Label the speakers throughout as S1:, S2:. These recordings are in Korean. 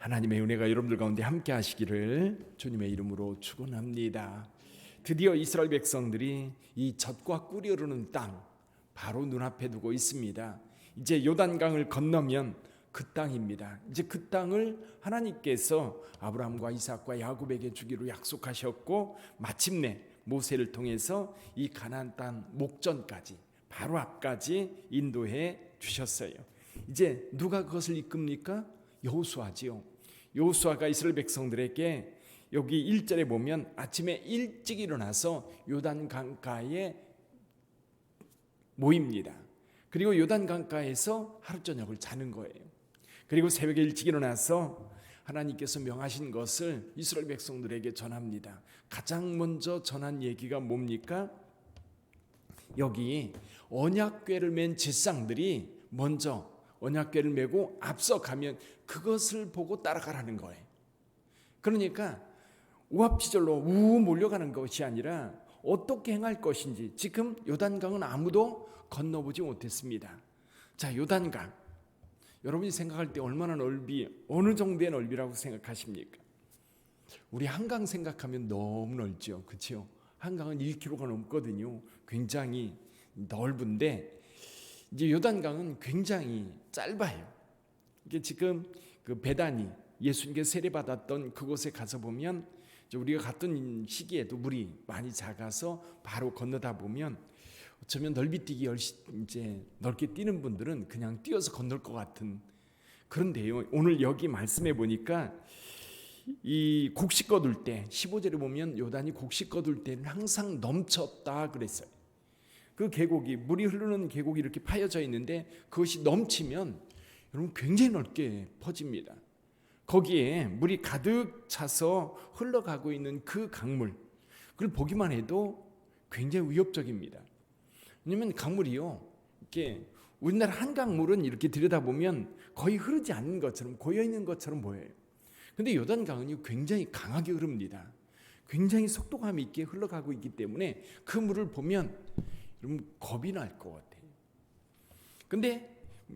S1: 하나님의 은혜가 여러분들 가운데 함께 하시기를 주님의 이름으로 축원합니다. 드디어 이스라엘 백성들이 이 젖과 꿀이 흐르는 땅 바로 눈앞에 두고 있습니다. 이제 요단강을 건너면 그 땅입니다. 이제 그 땅을 하나님께서 아브라함과 이삭과 야곱에게 주기로 약속하셨고, 마침내 모세를 통해서 이 가나안 땅 목전까지, 바로 앞까지 인도해 주셨어요. 이제 누가 그것을 이끕니까? 여호수아지요. 여호수아가 이스라엘 백성들에게 여기 1절에 보면 아침에 일찍 일어나서 요단 강가에 모입니다. 그리고 요단 강가에서 하루 저녁을 자는 거예요. 그리고 새벽에 일찍 일어나서 하나님께서 명하신 것을 이스라엘 백성들에게 전합니다. 가장 먼저 전한 얘기가 뭡니까? 여기 언약궤를 맨 제사장들이 먼저 언약궤를 메고 앞서가면 그것을 보고 따라가라는 거예요. 그러니까 우합지졸로 우 몰려가는 것이 아니라 어떻게 행할 것인지, 지금 요단강은 아무도 건너보지 못했습니다. 자, 요단강 여러분이 생각할 때 얼마나 어느 정도의 넓이라고 생각하십니까? 우리 한강 생각하면 너무 넓죠, 그렇죠? 한강은 1km가 넘거든요. 굉장히 넓은데 이제 요단강은 굉장히 짧아요. 이게 지금 그 베다니 예수님께 세례받았던 그곳에 가서 보면 우리가 갔던 시기에도 물이 많이 작아서 바로 건너다 보면 어쩌면 넓이뛰기 이제 넓게 뛰는 분들은 그냥 뛰어서 건널 것 같은. 그런데요, 오늘 여기 말씀해 보니까 이 곡식 거둘 때 15절에 보면 요단이 곡식 거둘 때는 항상 넘쳤다 그랬어요. 그 계곡이, 물이 흐르는 계곡이 이렇게 파여져 있는데 그것이 넘치면 여러분 굉장히 넓게 퍼집니다. 거기에 물이 가득 차서 흘러가고 있는 그 강물, 그걸 보기만 해도 굉장히 위협적입니다. 왜냐하면 강물이요, 이렇게 우리나라 한강물은 이렇게 들여다보면 거의 흐르지 않는 것처럼, 고여있는 것처럼 보여요. 근데 요단강은 굉장히 강하게 흐릅니다. 굉장히 속도감 있게 흘러가고 있기 때문에 그 물을 보면 여러분 겁이 날 것 같아요. 근데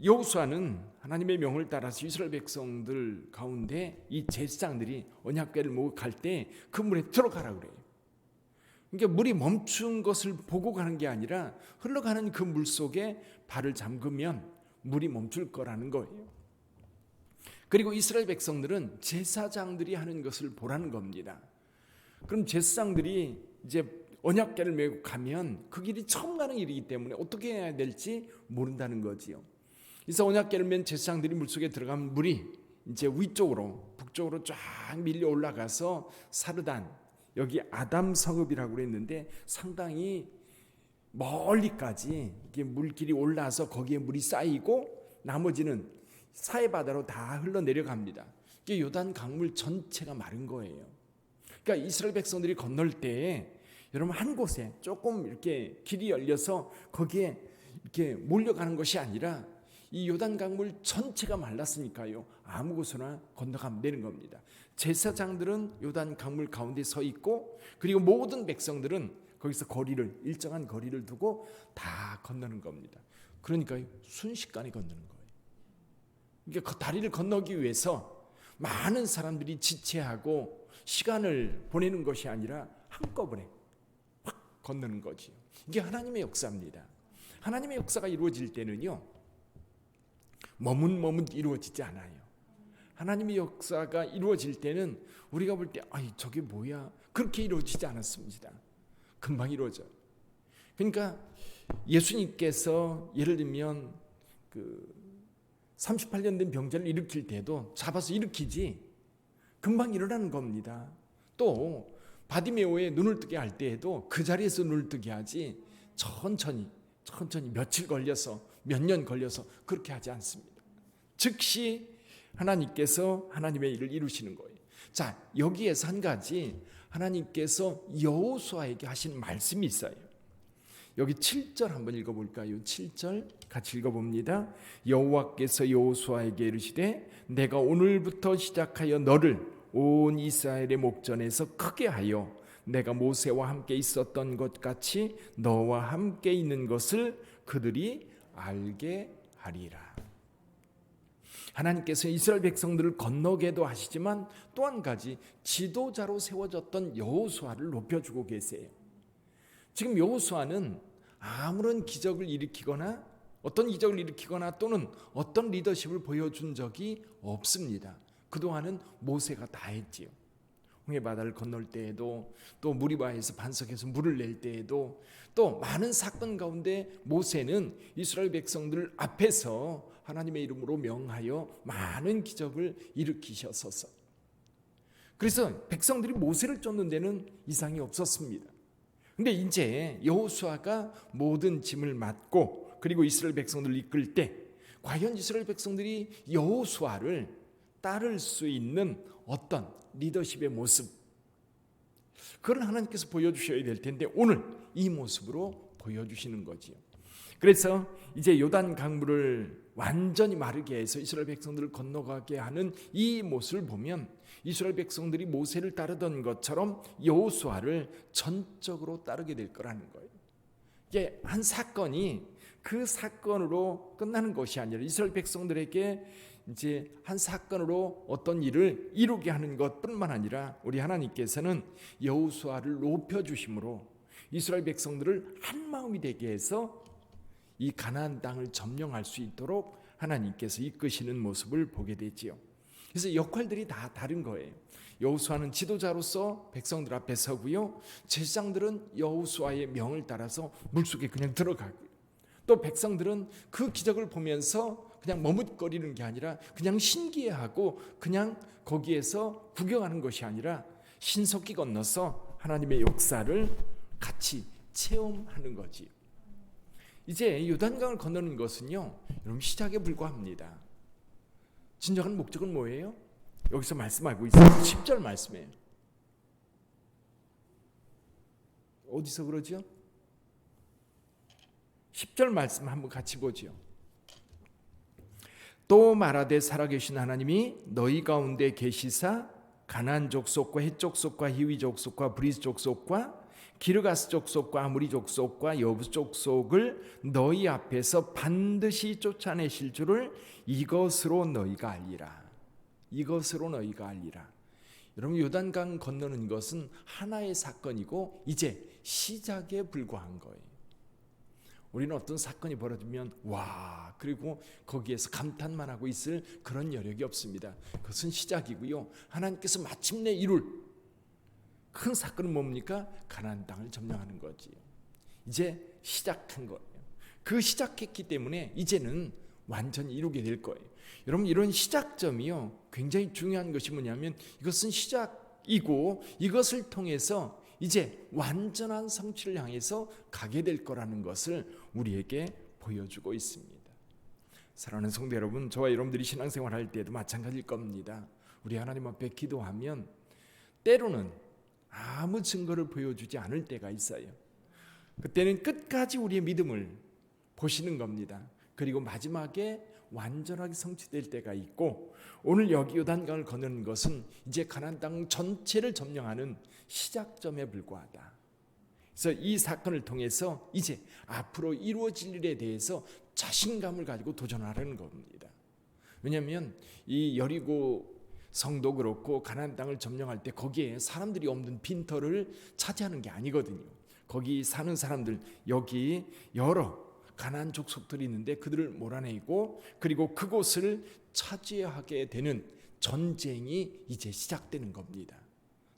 S1: 여호수아는 하나님의 명을 따라서 이스라엘 백성들 가운데 이 제사장들이 언약궤를 모고 갈 때 그 물에 들어가라 그래요. 그러니까 물이 멈춘 것을 보고 가는 게 아니라 흘러가는 그 물 속에 발을 잠그면 물이 멈출 거라는 거예요. 그리고 이스라엘 백성들은 제사장들이 하는 것을 보라는 겁니다. 그럼 제사장들이 이제 언약궤를 메고 가면 그 길이 처음 가는 길이기 때문에 어떻게 해야 될지 모른다는 거지요. 그래서 언약궤를 맨 제사장들이 물속에 들어가면 물이 이제 위쪽으로, 북쪽으로 쫙 밀려 올라가서 사르단, 여기 아담 성읍이라고 그랬는데 상당히 멀리까지 이게 물길이 올라서 거기에 물이 쌓이고 나머지는 사해바다로 다 흘러내려갑니다. 이게 요단 강물 전체가 마른 거예요. 그러니까 이스라엘 백성들이 건널 때 여러분 한 곳에 조금 이렇게 길이 열려서 거기에 이렇게 몰려가는 것이 아니라 이 요단 강물 전체가 말랐으니까요, 아무 곳이나 건너가면 되는 겁니다. 제사장들은 요단 강물 가운데 서 있고, 그리고 모든 백성들은 거기서 일정한 거리를 두고 다 건너는 겁니다. 그러니까 순식간에 건너는 거예요. 그러니까 그 다리를 건너기 위해서 많은 사람들이 지체하고 시간을 보내는 것이 아니라 한꺼번에 확 건너는 거지요. 이게 하나님의 역사입니다. 하나님의 역사가 이루어질 때는요, 머뭇머뭇 이루어지지 않아요. 하나님의 역사가 이루어질 때는 우리가 볼 때 저게 뭐야? 그렇게 이루어지지 않았습니다. 금방 이루어져요. 그러니까 예수님께서 예를 들면 그 38년 된 병자를 일으킬 때도 잡아서 일으키지 금방 일어나는 겁니다. 또 바디메오의 눈을 뜨게 할 때에도 그 자리에서 눈을 뜨게 하지 천천히 며칠 걸려서 몇 년 걸려서 그렇게 하지 않습니다. 즉시 하나님께서 하나님의 일을 이루시는 거예요. 자, 여기에서 한 가지 하나님께서 여호수아에게 하신 말씀이 있어요. 여기 7절 한번 읽어볼까요? 7절 같이 읽어봅니다. 여호와께서 여호수아에게 이르시되 내가 오늘부터 시작하여 너를 온 이스라엘의 목전에서 크게 하여 내가 모세와 함께 있었던 것 같이 너와 함께 있는 것을 그들이 알게 하리라. 하나님께서 이스라엘 백성들을 건너게도 하시지만 또 한 가지 지도자로 세워졌던 여호수아를 높여주고 계세요. 지금 여호수아는 아무런 기적을 일으키거나 어떤 기적을 일으키거나 또는 어떤 리더십을 보여준 적이 없습니다. 그동안은 모세가 다 했지요. 홍해바다를 건널 때에도, 또 무리바에서 반석에서 물을 낼 때에도, 또 많은 사건 가운데 모세는 이스라엘 백성들 앞에서 하나님의 이름으로 명하여 많은 기적을 일으키셨었어. 그래서 백성들이 모세를 쫓는 데는 이상이 없었습니다. 근데 이제 여호수아가 모든 짐을 맡고 그리고 이스라엘 백성들을 이끌 때 과연 이스라엘 백성들이 여호수아를 따를 수 있는 어떤 리더십의 모습, 그걸 하나님께서 보여주셔야 될 텐데 오늘 이 모습으로 보여주시는 거지요. 그래서 이제 요단 강물을 완전히 마르게 해서 이스라엘 백성들을 건너가게 하는 이 모습을 보면 이스라엘 백성들이 모세를 따르던 것처럼 여호수아를 전적으로 따르게 될 거라는 거예요. 이게 한 사건이 그 사건으로 끝나는 것이 아니라 이스라엘 백성들에게 이제 한 사건으로 어떤 일을 이루게 하는 것뿐만 아니라 우리 하나님께서는 여호수아를 높여주심으로 이스라엘 백성들을 한 마음이 되게 해서 이 가나안 땅을 점령할 수 있도록 하나님께서 이끄시는 모습을 보게 되지요. 그래서 역할들이 다 다른 거예요. 여호수아는 지도자로서 백성들 앞에 서고요, 제사장들은 여호수아의 명을 따라서 물속에 그냥 들어가고요, 또 백성들은 그 기적을 보면서 그냥 머뭇거리는 게 아니라 그냥 신기해하고 그냥 거기에서 구경하는 것이 아니라 신속히 건너서 하나님의 역사를 같이 체험하는 거지. 이제 요단강을 건너는 것은요, 여러분 시작에 불과합니다. 진정한 목적은 뭐예요? 여기서 말씀하고 있어요. 10절 말씀이에요. 어디서 그러죠? 10절 말씀 한번 같이 보죠. 또 말하되 살아계신 하나님이 너희 가운데 계시사 가나안 족속과 헷 족속과 히위 족속과 브리스 족속과 기르가스 족속과 아무리 족속과 여부스 족속을 너희 앞에서 반드시 쫓아내실 줄을 이것으로 너희가 알리라. 이것으로 너희가 알리라. 여러분 요단강 건너는 것은 하나의 사건이고 이제 시작에 불과한 거예요. 우리는 어떤 사건이 벌어지면 와, 그리고 거기에서 감탄만 하고 있을 그런 여력이 없습니다. 그것은 시작이고요. 하나님께서 마침내 이룰 큰 사건은 뭡니까? 가나안 땅을 점령하는 거지요. 이제 시작한 거예요. 그 시작했기 때문에 이제는 완전히 이루게 될 거예요. 여러분 이런 시작점이요, 굉장히 중요한 것이 뭐냐면 이것은 시작이고 이것을 통해서 이제 완전한 성취를 향해서 가게 될 거라는 것을 우리에게 보여주고 있습니다. 사랑하는 성도 여러분, 저와 여러분들이 신앙생활 할 때도 마찬가지일 겁니다. 우리 하나님 앞에 기도하면 때로는 아무 증거를 보여주지 않을 때가 있어요. 그때는 끝까지 우리의 믿음을 보시는 겁니다. 그리고 마지막에 완전하게 성취될 때가 있고, 오늘 여기 요단강을 건너는 것은 이제 가나안 땅 전체를 점령하는 시작점에 불과하다. 그래서 이 사건을 통해서 이제 앞으로 이루어질 일에 대해서 자신감을 가지고 도전하라는 겁니다. 왜냐하면 이 여리고 성도 그렇고 가나안 땅을 점령할 때 거기에 사람들이 없는 빈터를 차지하는 게 아니거든요. 거기 사는 사람들, 여기 여러 가나안 족속들이 있는데 그들을 몰아내고 그리고 그곳을 차지하게 되는 전쟁이 이제 시작되는 겁니다.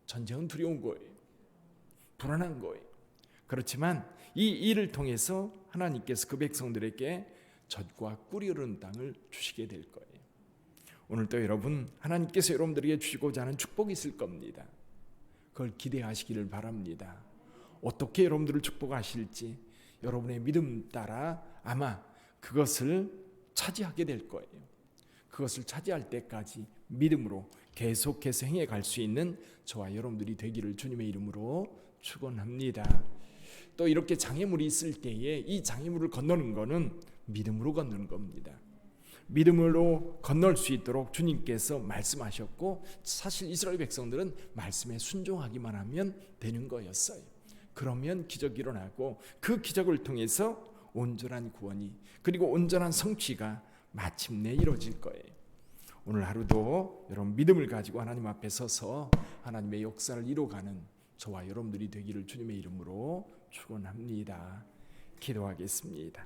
S1: 전쟁은 두려운 거예요. 불안한 거예요. 그렇지만 이 일을 통해서 하나님께서 그 백성들에게 젖과 꿀이 흐르는 땅을 주시게 될 거예요. 오늘도 여러분, 하나님께서 여러분들에게 주시고자 하는 축복이 있을 겁니다. 그걸 기대하시기를 바랍니다. 어떻게 여러분들을 축복하실지 여러분의 믿음 따라 아마 그것을 차지하게 될 거예요. 그것을 차지할 때까지 믿음으로 계속해서 행해 갈 수 있는 저와 여러분들이 되기를 주님의 이름으로 축원합니다. 또 이렇게 장애물이 있을 때에 이 장애물을 건너는 것은 믿음으로 건너는 겁니다. 믿음으로 건널 수 있도록 주님께서 말씀하셨고, 사실 이스라엘 백성들은 말씀에 순종하기만 하면 되는 거였어요. 그러면 기적이 일어나고 그 기적을 통해서 온전한 구원이 그리고 온전한 성취가 마침내 이루어질 거예요. 오늘 하루도 여러분 믿음을 가지고 하나님 앞에 서서 하나님의 역사를 이뤄가는 저와 여러분들이 되기를 주님의 이름으로 축원합니다. 기도하겠습니다.